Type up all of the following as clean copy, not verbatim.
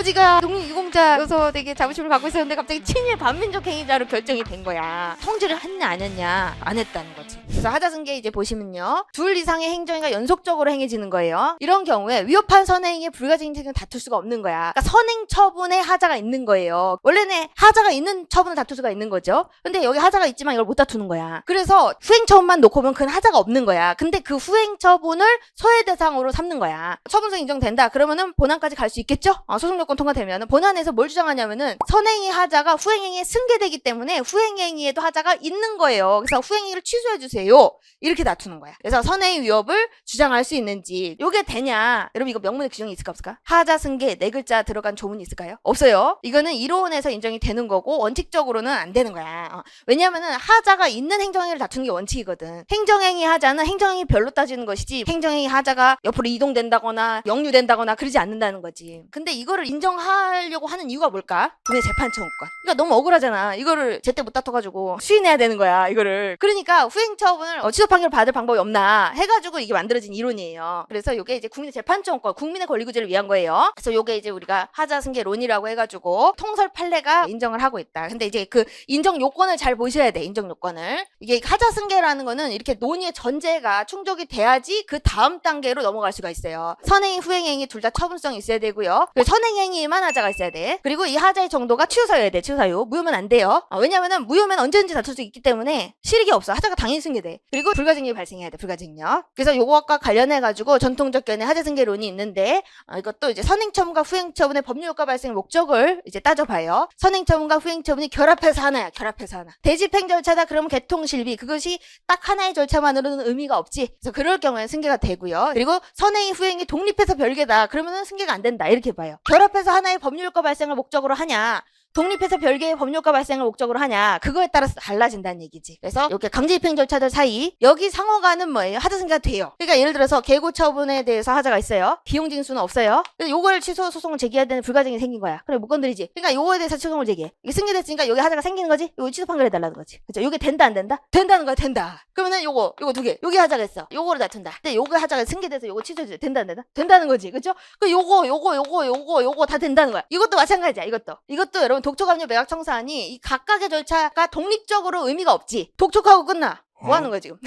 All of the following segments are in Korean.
아버지가 독립유공자여서 되게 자부심을 갖고 있었는데 갑자기 친일 반민족 행위자로 결정이 된 거야. 통지를 했냐 안 했냐? 안 했다는 거지. 그래서 하자승계 이제 보시면요, 둘 이상의 행정위가 연속적으로 행해지는 거예요. 이런 경우에 위협한 선행에 불가증인 책임을 다툴 수가 없는 거야. 그러니까 선행 처분에 하자가 있는 거예요. 원래는 하자가 있는 처분을 다툴 수가 있는 거죠. 근데 여기 하자가 있지만 이걸 못 다투는 거야. 그래서 후행 처분만 놓고 보면 그건 하자가 없는 거야. 근데 그 후행 처분을 소외 대상으로 삼는 거야. 처분성 인정된다 그러면은 본안까지 갈 수 있겠죠? 소송 요건 통과되면은 본안에서 뭘 주장하냐면은 선행위 하자가 후행행위에 승계되기 때문에 후행행위에도 하자가 있는 거예요. 그래서 후행행위를 취소해 주세요. 이렇게 다투는 거야. 그래서 선행위 위협을 주장할 수 있는지 요게 되냐? 여러분 이거 명문의 규정이 있을까 없을까? 하자 승계 네 글자 들어간 조문이 있을까요? 없어요. 이거는 이론에서 인정이 되는 거고 원칙적으로는 안 되는 거야. 왜냐면은 하자가 있는 행정행위를 다투는 게 원칙이거든. 행정행위 하자는 행정행위 별로 따지는 것이지 행정행위 하자가 옆으로 이동된다거나 역류된다거나 그러지 않는다는 거지. 근데 이거를 인정하려고 하는 이유가 뭘까? 국내재판청권. 그러니까 너무 억울하잖아. 이거를 제때 못 다퉈가지고 수인해야 되는 거야 이거를. 그러니까 후행처분을 취소 판결 받을 방법이 없나 해가지고 이게 만들어진 이론이에요. 그래서 이게 이제 국민재판청권, 국민의 권리구제를 위한 거예요. 그래서 이게 이제 우리가 하자승계론이라고 해가지고 통설 판례가 인정을 하고 있다. 근데 이제 그 인정 요건을 잘 보셔야 돼. 인정 요건을. 이게 하자승계라는 거는 이렇게 논의의 전제가 충족이 돼야지 그 다음 단계로 넘어갈 수가 있어요. 선행위, 후행행위 둘 다 처분성이 있어야 되고요. 선행행위에만 하자가 있어야 돼. 그리고 이 하자의 정도가 치유사여야 돼. 치유사유. 무효면 안 돼요. 왜냐면은 무효면 언제든지 다툴 수 있기 때문에 실익이 없어. 하자가 당연히 승계돼. 그리고 불가증력이 발생해야 돼. 불가증력. 그래서 요거와 관련해가지고 전통적 견해 하자승계론이 있는데 이것도 이제 선행처분과 후행처분의 법률효과 발생 목적을 이제 따져봐요. 선행처분과 후행처분이 결합해서 하나야. 결합해서 하나. 대집행 절차다 그러면 개통실비. 그것이 딱 하나의 절차만으로는 의미가 없지. 그래서 그럴 경우에는 승계가 되고요. 그리고 선행이 후행이 독립해서 별개다. 그러면은 승계가 안 된다. 이렇게 봐요. 결합해서 하나의 법률효과 발생을 목적으로 하냐, 독립해서 별개의 법률효과 발생을 목적으로 하냐, 그거에 따라서 달라진다는 얘기지. 그래서 이렇게 강제집행 절차들 사이 여기 상호간은 뭐예요? 하자승계가 돼요. 그러니까 예를 들어서 계고 처분에 대해서 하자가 있어요. 비용 징수는 없어요. 그래서 요걸 취소 소송을 제기해야 되는 불가증이 생긴 거야. 그래 못 건드리지. 그러니까 요거에 대해서 소송을 제기해. 이게 승계됐으니까 여기 하자가 생기는 거지. 요거 취소 판결해달라는 거지. 그죠? 요게 된다 안 된다? 된다는 거야. 된다. 그러면은 요거 두 개. 여기 하자가 있어. 요거를 다툰다. 근데 요거 하자가 승계돼서 요거 취소해줘. 된다 안 된다? 된다는 거지. 그죠? 그 요거 다 된다는 거야. 이것도 마찬가지야. 이것도 여러분 독촉압류 매각청사하니 이 각각의 절차가 독립적으로 의미가 없지. 독촉하고 끝나. 뭐 하는 거야 지금?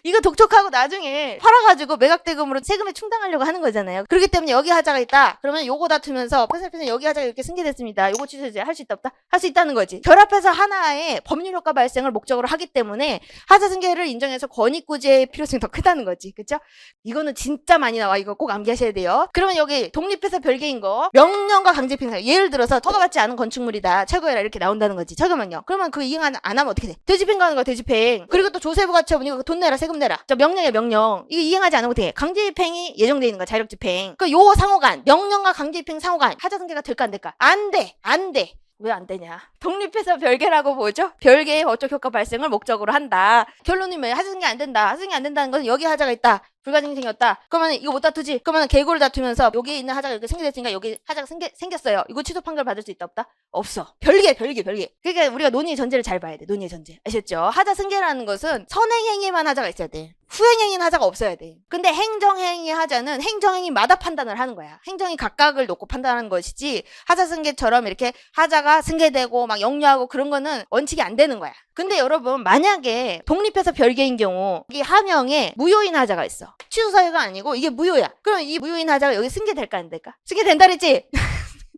이거 독촉하고 나중에 팔아가지고 매각대금으로 세금에 충당하려고 하는 거잖아요. 그렇기 때문에 여기 하자가 있다. 그러면 요거 다투면서 패스패스 여기 하자가 이렇게 승계됐습니다. 요거 취소해줘야 할 수 있다 없다? 할 수 있다는 거지. 결합해서 하나의 법률효과 발생을 목적으로 하기 때문에 하자 승계를 인정해서 권익구제의 필요성이 더 크다는 거지. 그쵸? 이거는 진짜 많이 나와. 이거 꼭 암기하셔야 돼요. 그러면 여기 독립해서 별개인 거 명령과 강제집행 사유. 예를 들어서 허가받지 않은 건축물이다. 철거해라 이렇게 나온다는 거지. 철거명령. 그러면 그 이행 안 하면 어떻게 돼? 되집행 가는 거야. 되집행. 그리고 또 조세부 가처분 이거 돈 내라 세금 내라. 저 명령이야 명령. 이거 이행하지 않으면 어떻게 해? 강제집행이 예정돼 있는 거야. 자력집행. 그 요 상호간 명령과 강제집행 상호간 하자승계가 될까 안 될까? 안 돼. 안 돼. 왜 안 되냐? 독립해서 별개라고 보죠? 별개의 법적 효과 발생을 목적으로 한다. 결론이 뭐예요? 하자승계 안 된다. 하자승계 안 된다는 것은 여기 하자가 있다. 불가증이 생겼다. 그러면 이거 못 다투지? 그러면 계고를 다투면서 여기에 있는 하자가 이렇게 생겨졌으니까 여기 하자가 생겼어요. 이거 취소 판결 받을 수 있다 없다? 없어. 별개. 그러니까 우리가 논의의 전제를 잘 봐야 돼. 논의의 전제. 아셨죠? 하자승계라는 것은 선행행위만 하자가 있어야 돼. 후행행위는 하자가 없어야 돼. 근데 행정행위 하자는 행정행위마다 판단을 하는 거야. 행정이 각각을 놓고 판단하는 것이지 하자승계처럼 이렇게 하자가 승계되고 막 역류하고 그런 거는 원칙이 안 되는 거야. 근데 여러분 만약에 독립해서 별개인 경우 이 하명에 무효인 하자가 있어. 취소사유가 아니고 이게 무효야. 그럼 이 무효인 하자가 여기 승계될까 안 될까? 승계된다 그랬지?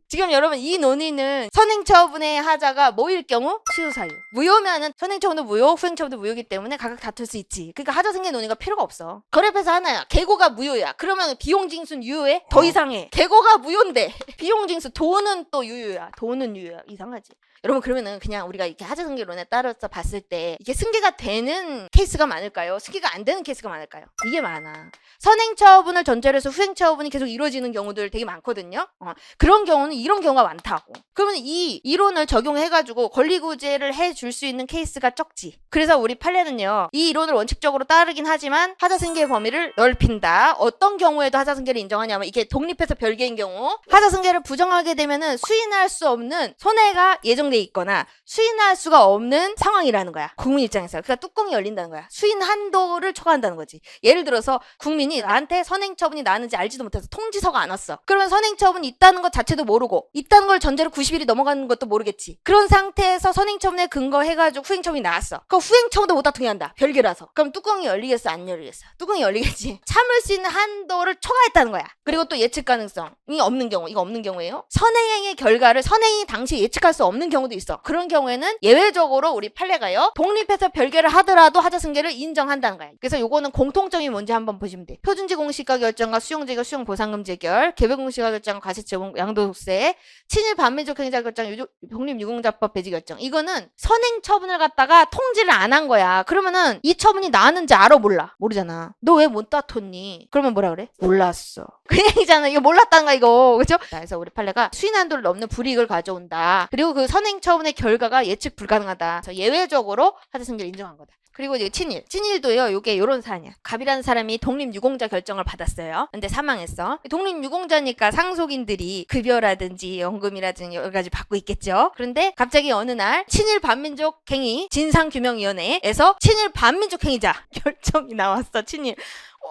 지금 여러분 이 논의는 선행처분의 하자가 뭐일 경우? 취소사유. 무효면은 선행처분도 무효, 후행처분도 무효이기 때문에 각각 다툴 수 있지. 그러니까 하자승계 논의가 필요가 없어. 결합해서 하나야. 계고가 무효야. 그러면 비용징수는 유효해? 더 이상해. 계고가 무효인데 비용징수 돈은 또 유효야. 돈은 유효야. 이상하지. 여러분 그러면은 그냥 우리가 이렇게 하자승계론에 따라서 봤을 때 이게 승계가 되는 케이스가 많을까요? 승계가 안 되는 케이스가 많을까요? 이게 많아. 선행처분을 전제로 해서 후행처분이 계속 이루어지는 경우들 되게 많거든요. 그런 경우는 이런 경우가 많다고. 그러면 이 이론을 적용해가지고 권리구제를 해줄 수 있는 케이스가 적지. 그래서 우리 판례는요. 이 이론을 원칙적으로 따르긴 하지만 하자승계의 범위를 넓힌다. 어떤 경우에도 하자승계를 인정하냐면 이게 독립해서 별개인 경우 하자승계를 부정하게 되면은 수인할 수 없는 손해가 예정돼 돼 있거나 수인할 수가 없는 상황이라는 거야. 국민 입장에서. 그러니까 뚜껑이 열린다는 거야. 수인 한도를 초과한다는 거지. 예를 들어서 국민이 나한테 선행처분이 나는지 알지도 못해서 통지서가 안 왔어. 그러면 선행처분이 있다는 것 자체도 모르고 있다는 걸 전제로 90일이 넘어가는 것도 모르겠지. 그런 상태에서 선행처분에 근거해가지고 후행처분이 나왔어. 그럼 후행처분도 못 다투게 한다. 별개라서. 그럼 뚜껑이 열리겠어? 안 열리겠어? 뚜껑이 열리겠지. 참을 수 있는 한도를 초과했다는 거야. 그리고 또 예측 가능성이 없는 경우. 이거 없는 경우예요. 선행의 결과를 선행이 당시 예측할 수 없는 경우도 있어. 그런 경우에는 예외적으로 우리 판례가요. 독립해서 별개를 하더라도 하자승계를 인정한다는 거야. 그래서 요거는 공통점이 뭔지 한번 보시면 돼. 표준지 공시가 결정과 수용제가 수용보상금 재결, 개별공시가 결정과 과세제공 양도세, 친일 반민족 행위자 결정, 독립유공자법 배지 결정. 이거는 선행 처분을 갖다가 통지를 안 한 거야. 그러면은 이 처분이 나왔는지 알아 몰라? 모르잖아. 너 왜 못 다퉜니? 그러면 뭐라 그래? 몰랐어. 그 얘기잖아. 이거 몰랐다는 거 이거. 그죠? 그래서 우리 판례가 수인 한도를 넘는 불이익을 가져온다. 그리고 그 선행 처분의 결과가 예측 불가능하다. 그래서 예외적으로 하자승계를 인정한 거다. 그리고 이제 친일도요. 요게 요런 사안이야. 갑이라는 사람이 독립유공자 결정을 받았어요. 근데 사망했어. 독립유공자니까 상속인들이 급여라든지 연금이라든지 여러 가지 받고 있겠죠. 그런데 갑자기 어느 날 친일 반민족 행위 진상규명위원회에서 친일 반민족 행위자 결정이 나왔어. 친일.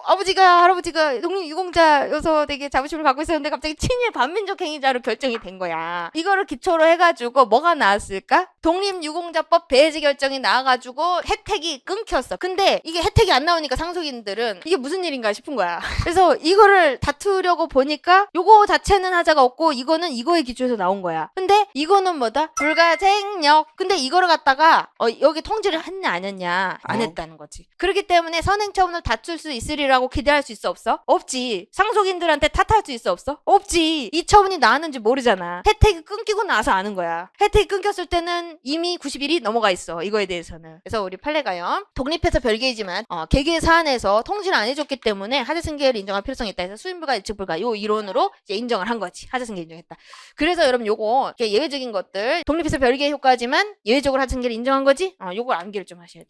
아버지가 할아버지가 독립유공자여서 되게 자부심을 갖고 있었는데 갑자기 친일 반민족 행위자로 결정이 된 거야. 이거를 기초로 해가지고 뭐가 나왔을까? 독립유공자법 배제 결정이 나와가지고 혜택이 끊겼어. 근데 이게 혜택이 안 나오니까 상속인들은 이게 무슨 일인가 싶은 거야. 그래서 이거를 다투려고 보니까 요거 자체는 하자가 없고 이거는 이거에 기초해서 나온 거야. 근데 이거는 뭐다? 불가쟁력. 근데 이거를 갖다가 여기 통지를 했냐 안 했냐 안 했다는 거지. 그렇기 때문에 선행처분을 다툴 수 있으리라고 기대할 수 있어 없어? 없지. 상속인들한테 탓할 수 있어 없어? 없지. 이 처분이 나왔는지 모르잖아. 혜택이 끊기고 나서 아는 거야. 혜택이 끊겼을 때는 이미 90일이 넘어가 있어. 이거에 대해서는. 그래서 우리 판례가요. 독립해서 별개이지만 개개 사안에서 통지를 안 해줬기 때문에 하자승계를 인정할 필요성이 있다 해서 수인불가 예측불가 요 이론으로 이제 인정을 한 거지. 하자승계 인정했다. 그래서 여러분 요거 예외적인 것들 독립해서 별개의 효과지만 예외적으로 하자승계를 인정한 거지? 요걸 암기를 좀 하셔야 돼.